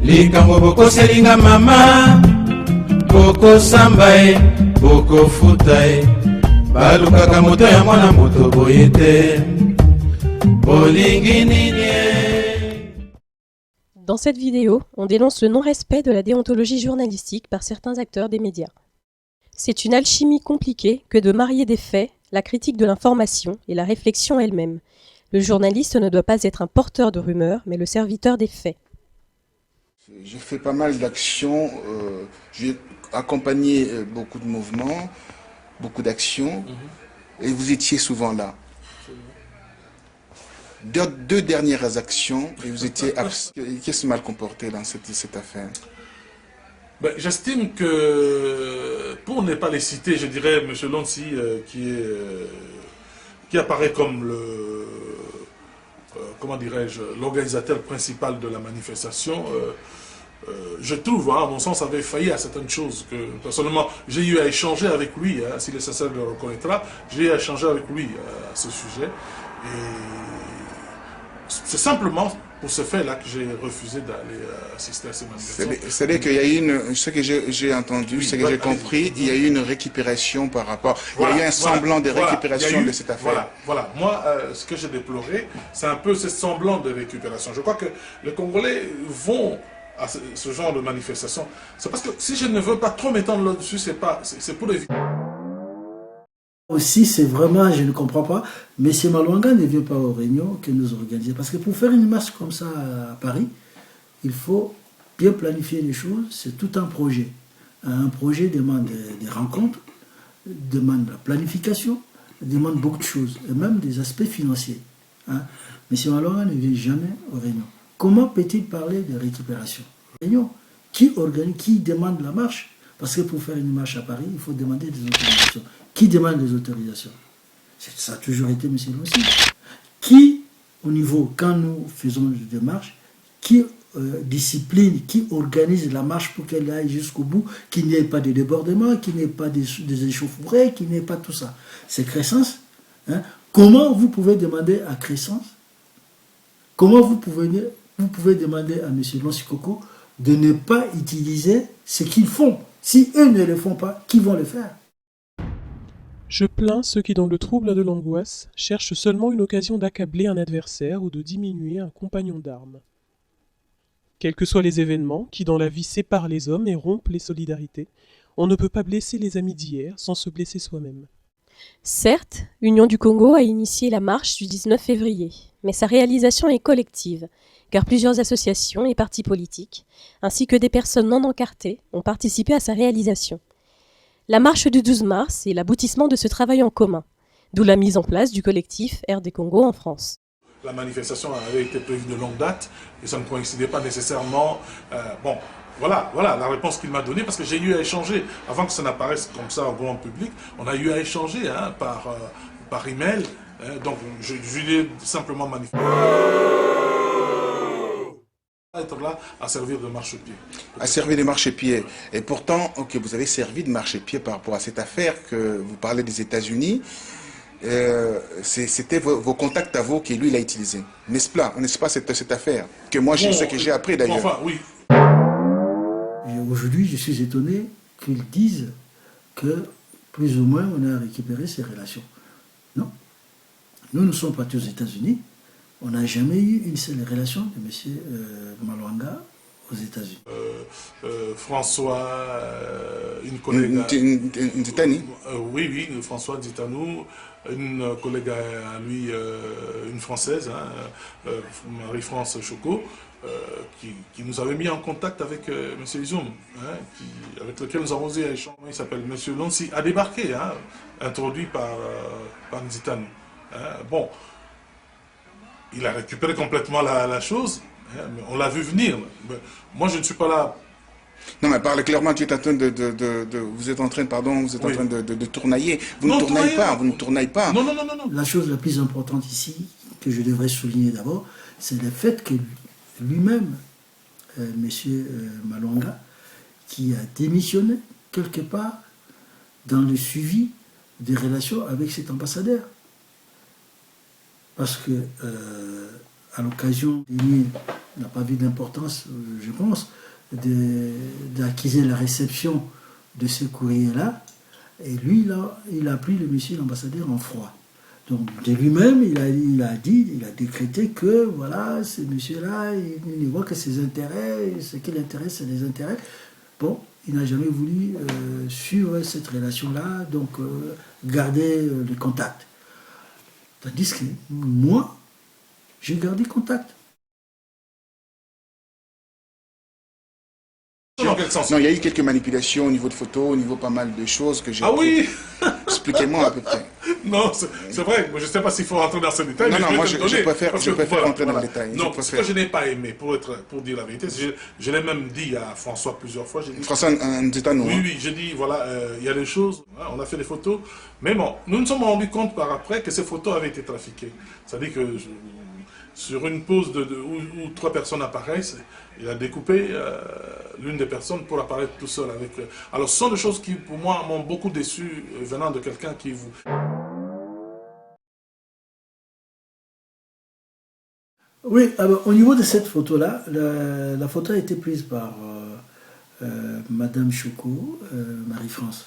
likambo bokoselinga mama bokosamba ye bokofuta ye balukaka moto ya mwana moto boye te bolingi nini. Dans cette vidéo, on dénonce le non-respect de la déontologie journalistique par certains acteurs des médias. C'est une alchimie compliquée que de marier des faits, la critique de l'information et la réflexion elle-même. Le journaliste ne doit pas être un porteur de rumeurs, mais le serviteur des faits. J'ai fait pas mal d'actions, j'ai accompagné beaucoup de mouvements, beaucoup d'actions, et vous étiez souvent là. Deux dernières actions, et vous étiez qu'est-ce mal comporté dans cette affaire? Ben, j'estime que, pour ne pas les citer, je dirais M. Lonsi, qui apparaît comme le, comment dirais-je, l'organisateur principal de la manifestation, je trouve, à mon sens, avait failli à certaines choses que, personnellement, j'ai eu à échanger avec lui, s'il est sincère de le reconnaîtra, j'ai eu à échanger avec lui à ce sujet. Et c'est simplement pour ce fait-là que j'ai refusé d'aller assister à ces manifestations. C'est-à-dire qu'il y a eu ce que j'ai entendu, ce que j'ai compris, il y a eu une récupération par rapport, il y a eu un semblant de récupération de cette affaire. Voilà. Moi, ce que j'ai déploré, c'est un peu ce semblant de récupération. Je crois que les Congolais vont à ce genre de manifestation. C'est parce que si je ne veux pas trop m'étendre là-dessus, c'est pour éviter. Aussi, c'est vraiment, je ne comprends pas, M. Malwanga ne vient pas aux réunions que nous organisons. Parce que pour faire une marche comme ça à Paris, il faut bien planifier les choses, c'est tout un projet. Un projet demande des rencontres, demande la planification, demande beaucoup de choses, et même des aspects financiers. M. Malwanga ne vient jamais aux réunions. Comment peut-il parler de récupération? Réunion, qui demande la marche? Parce que pour faire une marche à Paris, il faut demander des autorisations. Qui demande les autorisations? Ça a toujours été M. Lonsi. Qui, au niveau, quand nous faisons des marches, qui discipline, qui organise la marche pour qu'elle aille jusqu'au bout, qu'il n'y ait pas de débordement, qu'il n'y ait pas des échauffourées, qu'il n'y ait pas tout ça? C'est Crescens. Comment vous pouvez demander à Crescens, comment vous pouvez demander à M. Lonsi Koko de ne pas utiliser ce qu'ils font? Si eux ne le font pas, qui vont le faire? Je plains ceux qui, dans le trouble de l'angoisse, cherchent seulement une occasion d'accabler un adversaire ou de diminuer un compagnon d'armes. Quels que soient les événements qui, dans la vie, séparent les hommes et rompent les solidarités, on ne peut pas blesser les amis d'hier sans se blesser soi-même. Certes, l'Union du Congo a initié la marche du 19 février, mais sa réalisation est collective, car plusieurs associations et partis politiques, ainsi que des personnes non encartées, ont participé à sa réalisation. La marche du 12 mars est l'aboutissement de ce travail en commun, d'où la mise en place du collectif RD Congo en France. La manifestation avait été prévue de longue date et ça ne coïncidait pas nécessairement. Bon, voilà la réponse qu'il m'a donnée parce que j'ai eu à échanger, avant que ça n'apparaisse comme ça au grand public, on a eu à échanger par email, donc je lui ai simplement manifesté. Être là à servir de marchepied. À servir de marchepied. Et pourtant, ok, vous avez servi de marchepied par rapport à cette affaire que vous parlez des États-Unis. C'était vos contacts à vous que lui il a utilisé. N'est-ce pas cette affaire que moi j'ai ce que j'ai appris d'ailleurs. Enfin, oui. Aujourd'hui, je suis étonné qu'ils disent que plus ou moins on a récupéré ces relations. Non. Nous sommes partis aux États-Unis. On n'a jamais eu une seule relation de M. Malwanga aux États-Unis. François, une collègue... Nditani oui, François Nditanou, une collègue à lui, une Française, Marie-France Choco, qui nous avait mis en contact avec M. Izoum, avec lequel nous avons eu un échange. Il s'appelle M. Lonsi, a débarqué, introduit par Nditanou. Bon. Il a récupéré complètement la chose, mais on l'a vu venir. Mais moi, je ne suis pas là. Non, mais parlez clairement, tu es en train vous êtes en train de tournailler. Vous ne tournaillez pas. Non. La chose la plus importante ici, que je devrais souligner d'abord, c'est le fait que lui-même, M. Malwanga, qui a démissionné quelque part dans le suivi des relations avec cet ambassadeur. Parce que, à l'occasion n'a pas vu d'importance, je pense, d'acquérir la réception de ce courrier-là. Et lui, là, il a pris le monsieur l'ambassadeur en froid. Donc, de lui-même, il a décrété que, voilà, ce monsieur-là, il ne voit que ses intérêts, ce qui l'intéresse, c'est les intérêts. Bon, il n'a jamais voulu suivre cette relation-là, donc garder le contact. Tandis que moi, j'ai gardé contact. Dans quel sens? Non, il y a eu quelques manipulations au niveau de photos, au niveau pas mal de choses que j'ai... Ah oui. Expliquez-moi à peu près. Non, c'est vrai, je ne sais pas s'il faut rentrer dans ce détail. Non, mais non, moi je je préfère voilà, rentrer dans le détail. Non, ce que je n'ai pas aimé, pour dire la vérité, je l'ai même dit à François plusieurs fois. François Nzitano. Oui, oui, j'ai dit, voilà, il y a des choses, hein, on a fait des photos, mais bon, nous nous sommes rendus compte par après que ces photos avaient été trafiquées. C'est-à-dire que sur une pause où 3 personnes apparaissent, il a découpé l'une des personnes pour apparaître tout seul avec... Alors, ce sont des choses qui, pour moi, m'ont beaucoup déçu venant de quelqu'un qui vous... Oui, alors, au niveau de cette photo-là, la photo a été prise par Madame Choco, Marie-France.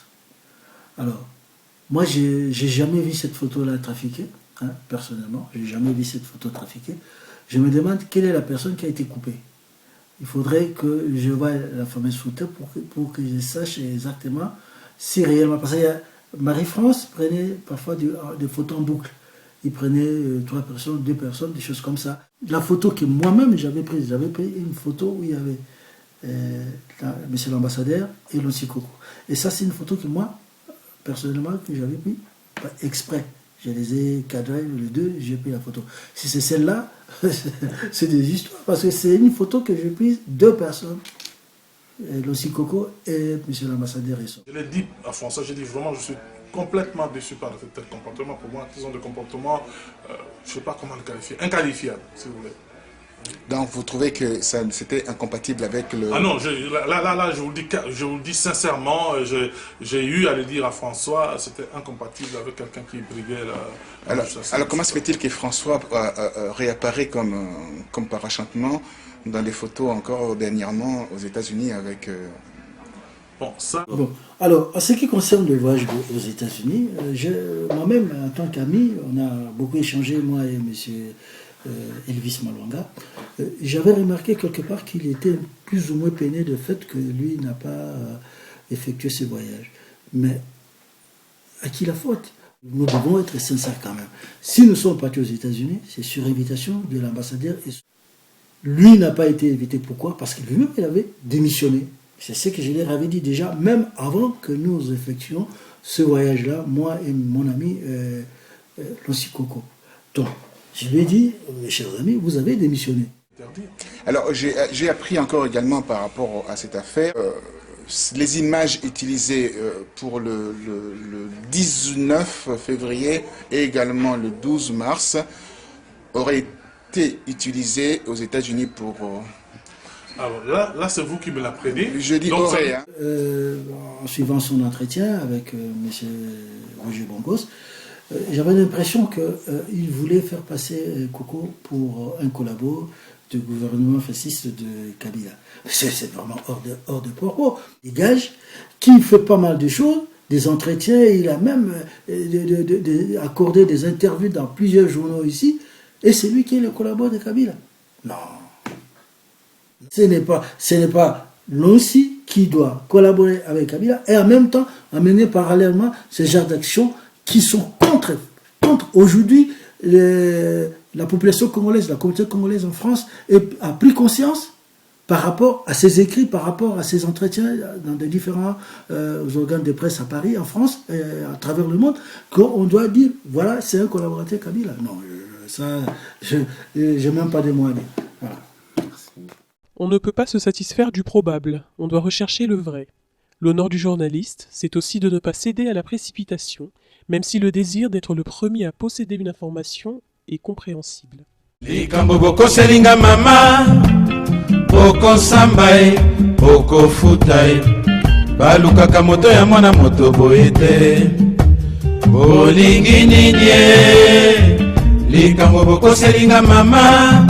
Alors, moi, j'ai jamais vu cette photo-là trafiquée, hein, personnellement. J'ai jamais vu cette photo trafiquée. Je me demande quelle est la personne qui a été coupée. Il faudrait que je voie la fameuse photo pour que je sache exactement si réellement... Parce que Marie-France prenait parfois des photos en boucle. Il prenait 3 personnes, 2 personnes, des choses comme ça. La photo que moi-même j'avais pris une photo où il y avait monsieur l'ambassadeur et Lonsi Coco. Et ça, c'est une photo que moi, personnellement, que j'avais pris exprès. Je les ai cadrés, les deux, j'ai pris la photo. Si c'est celle-là, c'est des histoires, parce que c'est une photo que j'ai prise 2 personnes, Lonsi Coco et monsieur l'ambassadeur. Je l'ai dit à François, j'ai dit vraiment, je suis complètement déçu par tel comportement. Pour moi, ils ont des comportements, je ne sais pas comment le qualifier, inqualifiables, si vous voulez. Donc vous trouvez que c'était incompatible avec le... Ah non, là, je vous le dis sincèrement, j'ai eu à le dire à François, c'était incompatible avec quelqu'un qui briguait la... Alors comment se fait-il que François réapparaît comme par enchantement dans les photos encore dernièrement aux États-Unis avec... Bon, ça... Bon. Alors, en ce qui concerne le voyage aux États-Unis, moi-même, en tant qu'ami, on a beaucoup échangé, moi et monsieur Elvis Malwanga. J'avais remarqué quelque part qu'il était plus ou moins peiné du fait que lui n'a pas effectué ce voyage. Mais à qui la faute? Nous devons être sincères quand même. Si nous sommes partis aux États-Unis, c'est sur invitation de l'ambassadeur. Lui n'a pas été invité. Pourquoi? Parce que lui-même, il avait démissionné. C'est ce que je leur avais dit déjà, même avant que nous effectuions ce voyage-là, moi et mon ami Lonsi Coco. Donc, je lui ai dit, mes chers amis, vous avez démissionné. Alors, j'ai appris encore également par rapport à cette affaire, les images utilisées pour le 19 février et également le 12 mars auraient été utilisées aux États-Unis pour... Alors là c'est vous qui me l'apprenez. Je dis aurait, hein. En suivant son entretien avec M. Roger Bongos, j'avais l'impression qu'il voulait faire passer Coco pour un collabo du gouvernement fasciste de Kabila. C'est vraiment hors de propos. Il gage qui fait pas mal de choses, des entretiens, il a même accordé des interviews dans plusieurs journaux ici, et c'est lui qui est le collabo de Kabila. Non. Ce n'est pas Lonsi qui doit collaborer avec Kabila et en même temps amener parallèlement ces genres d'actions qui sont contre aujourd'hui la population congolaise, la communauté congolaise en France a pris conscience par rapport à ses écrits, par rapport à ses entretiens dans des différents organes de presse à Paris, en France, et à travers le monde, qu'on doit dire, voilà, c'est un collaborateur Kabila. Non, ça, je n'ai même pas de mots à dire. Voilà. On ne peut pas se satisfaire du probable, on doit rechercher le vrai. L'honneur du journaliste, c'est aussi de ne pas céder à la précipitation, même si le désir d'être le premier à posséder une information est compréhensible. Likambo boko selinga mama, boko sambae, boko futae, balukaka moto ya mwana moto boyete, bolingi ninye. Likambo boko selinga mama,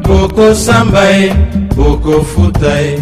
bokosamba ye bokofuta ye